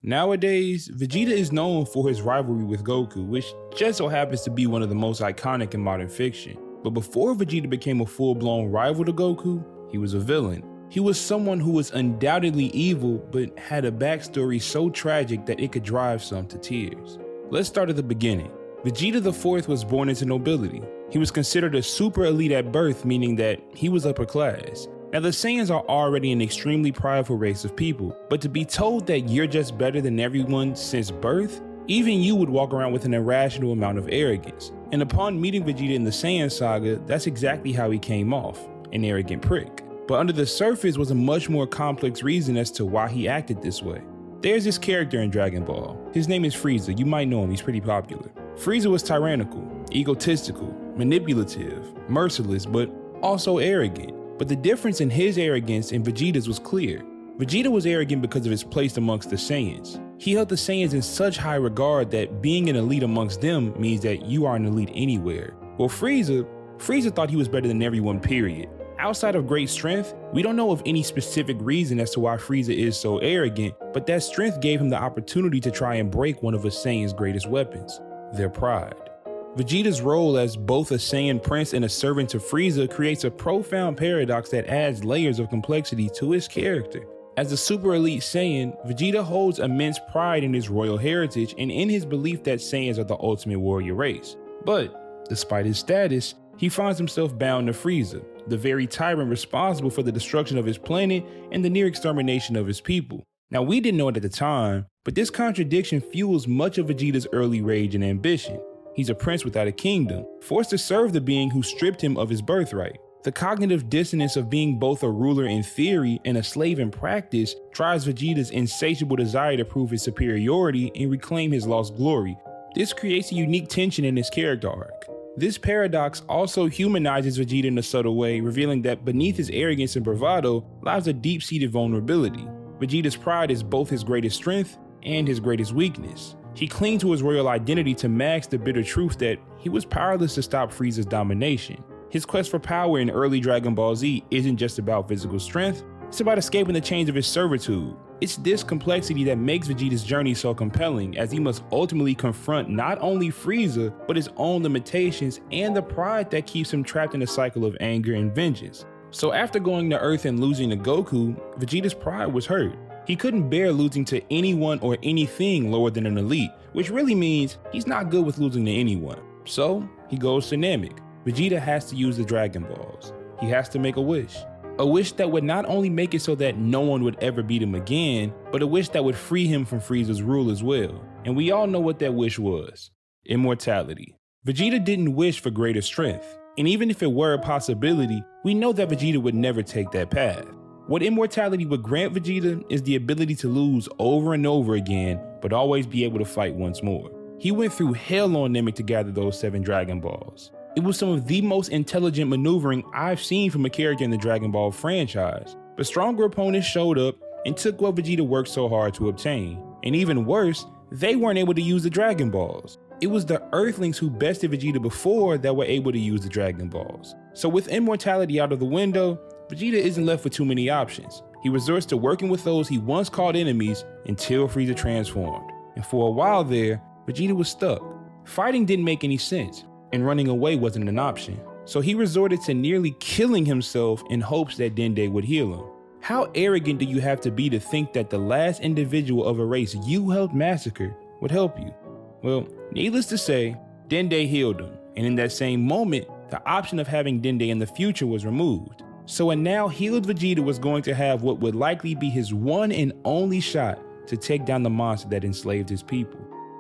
Nowadays, Vegeta is known for his rivalry with Goku, which just so happens to be one of the most iconic in modern fiction. But before Vegeta became a full-blown rival to Goku, he was a villain. He was someone who was undoubtedly evil, but had a backstory so tragic that it could drive some to tears. Let's start at the beginning. Vegeta IV was born into nobility. He was considered a super elite at birth, meaning that he was upper class. Now the Saiyans are already an extremely prideful race of people, but to be told that you're just better than everyone since birth, even you would walk around with an irrational amount of arrogance. And upon meeting Vegeta in the Saiyan saga, that's exactly how he came off, an arrogant prick. But under the surface was a much more complex reason as to why he acted this way. There's this character in Dragon Ball. His name is Frieza, you might know him, he's pretty popular. Frieza was tyrannical, egotistical, manipulative, merciless, but also arrogant. But the difference in his arrogance and Vegeta's was clear. Vegeta was arrogant because of his place amongst the Saiyans. He held the Saiyans in such high regard that being an elite amongst them means that you are an elite anywhere. Well, Frieza thought he was better than everyone, period. Outside of great strength, we don't know of any specific reason as to why Frieza is so arrogant, but that strength gave him the opportunity to try and break one of a Saiyan's greatest weapons, their pride. Vegeta's role as both a Saiyan prince and a servant to Frieza creates a profound paradox that adds layers of complexity to his character. As a super elite Saiyan, Vegeta holds immense pride in his royal heritage and in his belief that Saiyans are the ultimate warrior race. But, despite his status, he finds himself bound to Frieza, the very tyrant responsible for the destruction of his planet and the near extermination of his people. Now we didn't know it at the time, but this contradiction fuels much of Vegeta's early rage and ambition. He's a prince without a kingdom, forced to serve the being who stripped him of his birthright. The cognitive dissonance of being both a ruler in theory and a slave in practice drives Vegeta's insatiable desire to prove his superiority and reclaim his lost glory. This creates a unique tension in his character arc. This paradox also humanizes Vegeta in a subtle way, revealing that beneath his arrogance and bravado lies a deep-seated vulnerability. Vegeta's pride is both his greatest strength and his greatest weakness. He clings to his royal identity to mask the bitter truth that he was powerless to stop Frieza's domination. His quest for power in early Dragon Ball Z isn't just about physical strength, it's about escaping the chains of his servitude. It's this complexity that makes Vegeta's journey so compelling, as he must ultimately confront not only Frieza, but his own limitations and the pride that keeps him trapped in a cycle of anger and vengeance. So after going to Earth and losing to Goku, Vegeta's pride was hurt. He couldn't bear losing to anyone or anything lower than an elite, which really means he's not good with losing to anyone. So he goes to Namek. Vegeta has to use the Dragon Balls. He has to make a wish. A wish that would not only make it so that no one would ever beat him again, but a wish that would free him from Frieza's rule as well. And we all know what that wish was. Immortality. Vegeta didn't wish for greater strength. And even if it were a possibility, we know that Vegeta would never take that path. What immortality would grant Vegeta is the ability to lose over and over again, but always be able to fight once more. He went through hell on Namek to gather those 7 Dragon Balls. It was some of the most intelligent maneuvering I've seen from a character in the Dragon Ball franchise, but stronger opponents showed up and took what Vegeta worked so hard to obtain. And even worse, they weren't able to use the Dragon Balls. It was the Earthlings who bested Vegeta before that were able to use the Dragon Balls. So with immortality out of the window, Vegeta isn't left with too many options. He resorts to working with those he once called enemies until Frieza transformed. And for a while there, Vegeta was stuck. Fighting didn't make any sense, and running away wasn't an option. So he resorted to nearly killing himself in hopes that Dende would heal him. How arrogant do you have to be to think that the last individual of a race you helped massacre would help you? Well, needless to say, Dende healed him, and in that same moment, the option of having Dende in the future was removed. So a now healed Vegeta was going to have what would likely be his one and only shot to take down the monster that enslaved his people.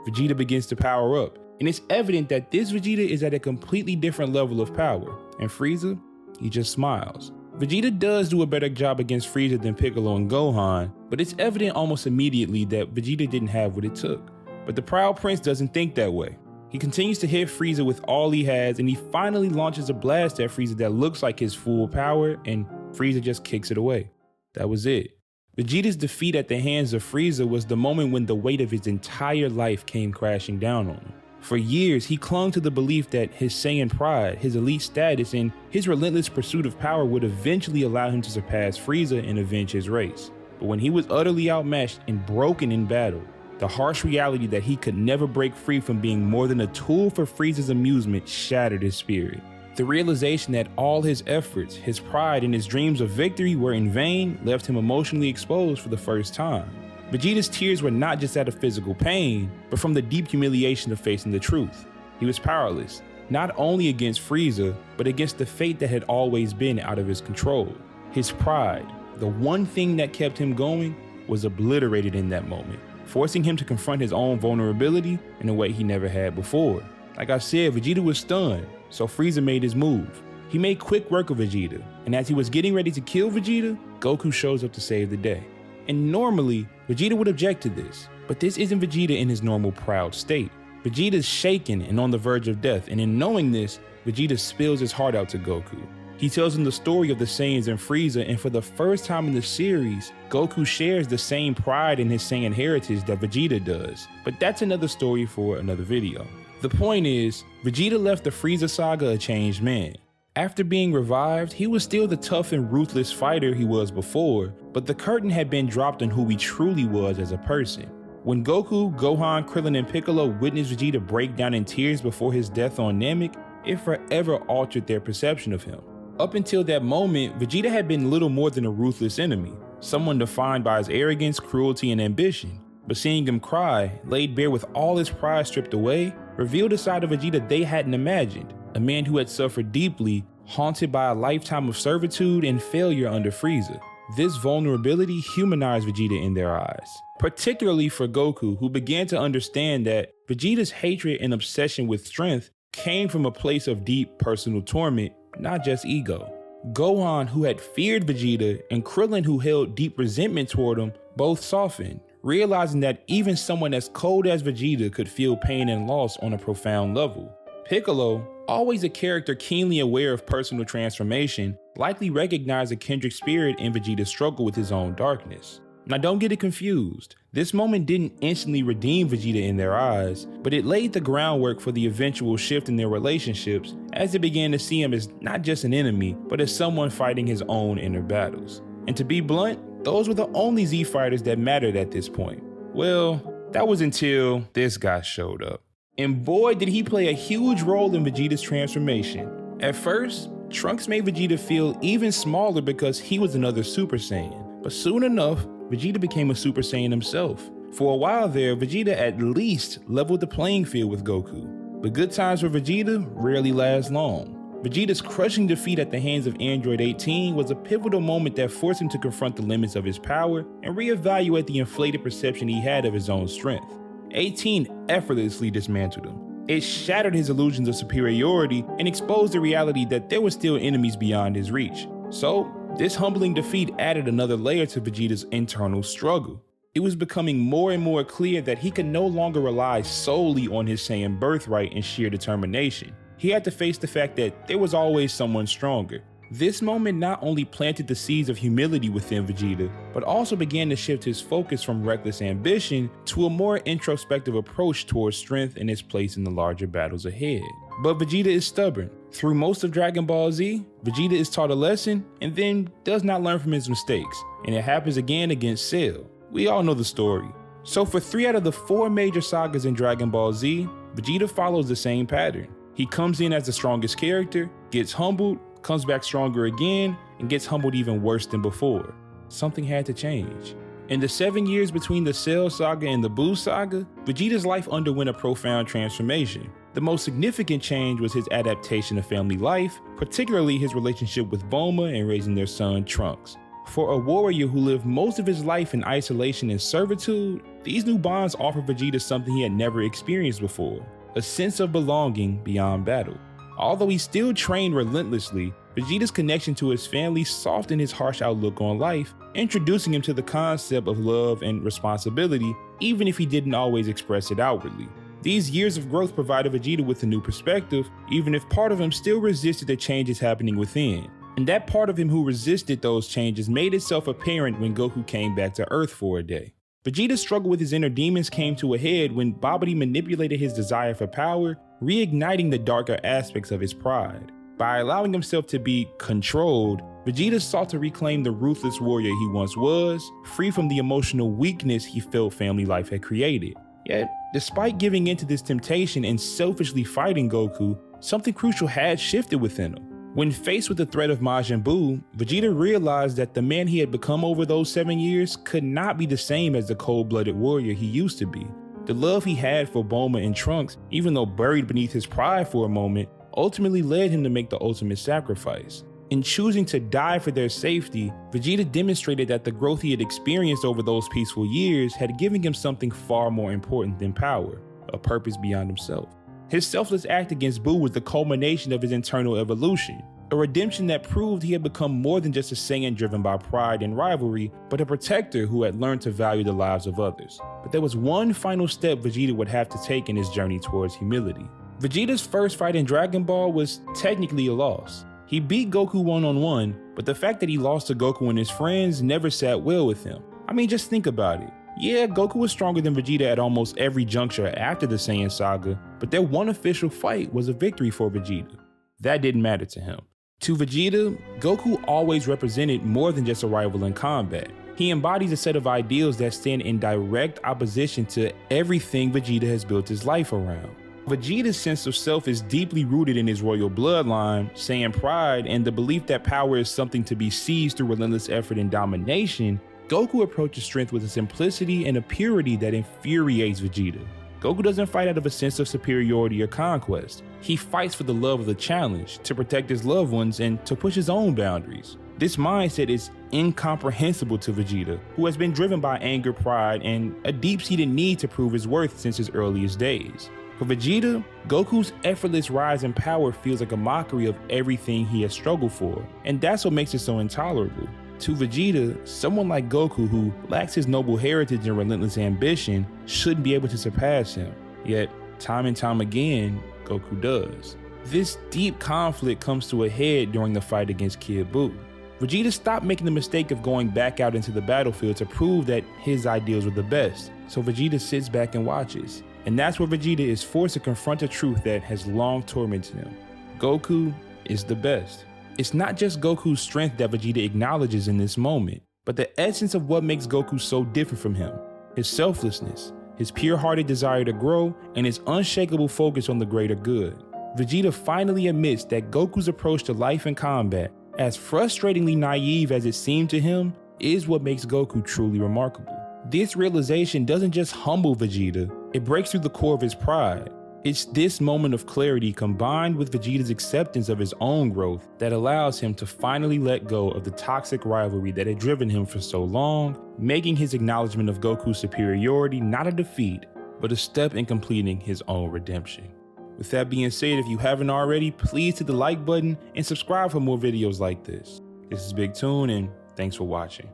Vegeta begins to power up, and it's evident that this Vegeta is at a completely different level of power, and Frieza, he just smiles. Vegeta does do a better job against Frieza than Piccolo and Gohan, but it's evident almost immediately that Vegeta didn't have what it took. But the Proud Prince doesn't think that way. He continues to hit Frieza with all he has, and he finally launches a blast at Frieza that looks like his full power, and Frieza just kicks it away. That was it. Vegeta's defeat at the hands of Frieza was the moment when the weight of his entire life came crashing down on him. For years, he clung to the belief that his Saiyan pride, his elite status, and his relentless pursuit of power would eventually allow him to surpass Frieza and avenge his race. But when he was utterly outmatched and broken in battle, the harsh reality that he could never break free from being more than a tool for Frieza's amusement shattered his spirit. The realization that all his efforts, his pride, and his dreams of victory were in vain left him emotionally exposed for the first time. Vegeta's tears were not just out of physical pain, but from the deep humiliation of facing the truth. He was powerless, not only against Frieza, but against the fate that had always been out of his control. His pride, the one thing that kept him going, was obliterated in that moment, forcing him to confront his own vulnerability in a way he never had before. Like I said, Vegeta was stunned, so Frieza made his move. He made quick work of Vegeta, and as he was getting ready to kill Vegeta, Goku shows up to save the day. And normally, Vegeta would object to this, but this isn't Vegeta in his normal proud state. Vegeta's shaken and on the verge of death, and in knowing this, Vegeta spills his heart out to Goku. He tells him the story of the Saiyans and Frieza, and for the first time in the series, Goku shares the same pride in his Saiyan heritage that Vegeta does. But that's another story for another video. The point is, Vegeta left the Frieza saga a changed man. After being revived, he was still the tough and ruthless fighter he was before, but the curtain had been dropped on who he truly was as a person. When Goku, Gohan, Krillin, and Piccolo witnessed Vegeta break down in tears before his death on Namek, it forever altered their perception of him. Up until that moment, Vegeta had been little more than a ruthless enemy, someone defined by his arrogance, cruelty, and ambition. But seeing him cry, laid bare with all his pride stripped away, revealed a side of Vegeta they hadn't imagined, a man who had suffered deeply, haunted by a lifetime of servitude and failure under Frieza. This vulnerability humanized Vegeta in their eyes, particularly for Goku, who began to understand that Vegeta's hatred and obsession with strength came from a place of deep personal torment, not just ego. Gohan, who had feared Vegeta, and Krillin, who held deep resentment toward him, both softened, realizing that even someone as cold as Vegeta could feel pain and loss on a profound level. Piccolo, always a character keenly aware of personal transformation, likely recognized a kindred spirit in Vegeta's struggle with his own darkness. Now don't get it confused, this moment didn't instantly redeem Vegeta in their eyes, but it laid the groundwork for the eventual shift in their relationships as they began to see him as not just an enemy, but as someone fighting his own inner battles. And to be blunt, those were the only Z fighters that mattered at this point. Well, that was until this guy showed up. And boy did he play a huge role in Vegeta's transformation. At first, Trunks made Vegeta feel even smaller because he was another Super Saiyan, but soon enough, Vegeta became a Super Saiyan himself. For a while there, Vegeta at least leveled the playing field with Goku. But good times for Vegeta rarely last long. Vegeta's crushing defeat at the hands of Android 18 was a pivotal moment that forced him to confront the limits of his power and reevaluate the inflated perception he had of his own strength. 18 effortlessly dismantled him. It shattered his illusions of superiority and exposed the reality that there were still enemies beyond his reach. So, this humbling defeat added another layer to Vegeta's internal struggle. It was becoming more and more clear that he could no longer rely solely on his Saiyan birthright and sheer determination. He had to face the fact that there was always someone stronger. This moment not only planted the seeds of humility within Vegeta, but also began to shift his focus from reckless ambition to a more introspective approach towards strength and its place in the larger battles ahead. But Vegeta is stubborn. Through most of Dragon Ball Z, Vegeta is taught a lesson and then does not learn from his mistakes, and it happens again against Cell. We all know the story. So for 3 out of the 4 major sagas in Dragon Ball Z, Vegeta follows the same pattern. He comes in as the strongest character, gets humbled, comes back stronger again, and gets humbled even worse than before. Something had to change. In the 7 years between the Cell saga and the Buu saga, Vegeta's life underwent a profound transformation. The most significant change was his adaptation to family life, particularly his relationship with Bulma and raising their son Trunks. For a warrior who lived most of his life in isolation and servitude, these new bonds offered Vegeta something he had never experienced before, a sense of belonging beyond battle. Although he still trained relentlessly, Vegeta's connection to his family softened his harsh outlook on life, introducing him to the concept of love and responsibility, even if he didn't always express it outwardly. These years of growth provided Vegeta with a new perspective, even if part of him still resisted the changes happening within. And that part of him who resisted those changes made itself apparent when Goku came back to Earth for a day. Vegeta's struggle with his inner demons came to a head when Babidi manipulated his desire for power, reigniting the darker aspects of his pride. By allowing himself to be controlled, Vegeta sought to reclaim the ruthless warrior he once was, free from the emotional weakness he felt family life had created. Yet, despite giving in to this temptation and selfishly fighting Goku, something crucial had shifted within him. When faced with the threat of Majin Buu, Vegeta realized that the man he had become over those 7 years could not be the same as the cold-blooded warrior he used to be. The love he had for Bulma and Trunks, even though buried beneath his pride for a moment, ultimately led him to make the ultimate sacrifice. In choosing to die for their safety, Vegeta demonstrated that the growth he had experienced over those peaceful years had given him something far more important than power, a purpose beyond himself. His selfless act against Buu was the culmination of his internal evolution, a redemption that proved he had become more than just a Saiyan driven by pride and rivalry, but a protector who had learned to value the lives of others. But there was one final step Vegeta would have to take in his journey towards humility. Vegeta's first fight in Dragon Ball was technically a loss. He beat Goku one-on-one, but the fact that he lost to Goku and his friends never sat well with him. I mean, just think about it. Yeah, Goku was stronger than Vegeta at almost every juncture after the Saiyan saga, but their one official fight was a victory for Vegeta. That didn't matter to him. To Vegeta, Goku always represented more than just a rival in combat. He embodies a set of ideals that stand in direct opposition to everything Vegeta has built his life around. Vegeta's sense of self is deeply rooted in his royal bloodline, Saiyan pride, and the belief that power is something to be seized through relentless effort and domination. Goku approaches strength with a simplicity and a purity that infuriates Vegeta. Goku doesn't fight out of a sense of superiority or conquest. He fights for the love of the challenge, to protect his loved ones, and to push his own boundaries. This mindset is incomprehensible to Vegeta, who has been driven by anger, pride, and a deep-seated need to prove his worth since his earliest days. For Vegeta, Goku's effortless rise in power feels like a mockery of everything he has struggled for, and that's what makes it so intolerable. To Vegeta, someone like Goku who lacks his noble heritage and relentless ambition shouldn't be able to surpass him. Yet, time and time again, Goku does. This deep conflict comes to a head during the fight against Kid Buu. Vegeta stopped making the mistake of going back out into the battlefield to prove that his ideals were the best, so Vegeta sits back and watches. And that's where Vegeta is forced to confront a truth that has long tormented him. Goku is the best. It's not just Goku's strength that Vegeta acknowledges in this moment, but the essence of what makes Goku so different from him. His selflessness, his pure-hearted desire to grow, and his unshakable focus on the greater good. Vegeta finally admits that Goku's approach to life and combat, as frustratingly naive as it seemed to him, is what makes Goku truly remarkable. This realization doesn't just humble Vegeta, it breaks through the core of his pride. It's this moment of clarity combined with Vegeta's acceptance of his own growth that allows him to finally let go of the toxic rivalry that had driven him for so long, making his acknowledgement of Goku's superiority not a defeat, but a step in completing his own redemption. With that being said, if you haven't already, please hit the like button and subscribe for more videos like this. This is BigTune, and thanks for watching.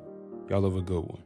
Y'all have a good one.